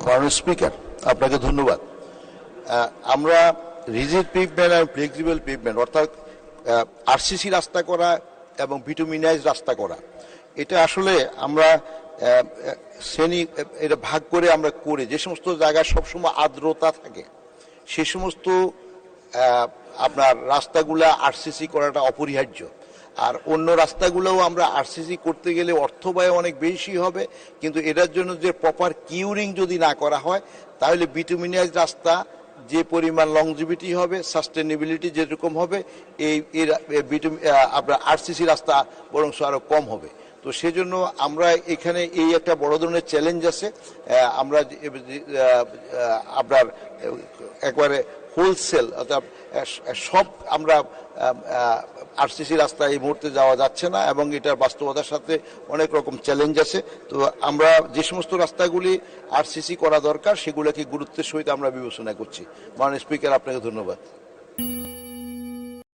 মাননীয় স্পিকার, আপনাকে ধন্যবাদ। আমরা রিজিড পেভমেন্ট এবং ফ্লেক্সিবল পেভমেন্ট অর্থাৎ আরসিসি রাস্তা করা এবং বিটুমিনাইজ রাস্তা করা, এটা আসলে আমরা এটা ভাগ করে আমরা করি। যে সমস্ত জায়গায় সবসময় আর্দ্রতা থাকে সে সমস্ত আপনার রাস্তাগুলা আরসিসি করাটা অপরিহার্য। আর অন্য রাস্তাগুলোও আমরা আরসিসি করতে গেলে অর্থ ব্যয় অনেক বেশি হবে, কিন্তু এটার জন্য যে প্রপার কিউরিং যদি না করা হয় তাহলে বিটুমিনাইজ রাস্তা যে পরিমাণ লংজিভিটি হবে, সাস্টেনেবিলিটি যেরকম হবে, এই আপনার আরসিসি রাস্তা বরং আরো কম হবে। তো সেজন্য আমরা এখানে এই একটা বড় ধরনের চ্যালেঞ্জ আছে। আমরা আপনার একবারে হোলসেল অর্থাৎ সব আমরা আরসিসি রাস্তা এই মুহূর্তে যাওয়া যাচ্ছে না এবং এটার বাস্তবতার সাথে অনেক রকম চ্যালেঞ্জ আছে। তো আমরা যে সমস্ত রাস্তাগুলি আরসিসি করা দরকার সেগুলোকে গুরুত্বের সহিত আমরা বিবেচনা করছি। মাননীয় স্পিকার, আপনাকে ধন্যবাদ।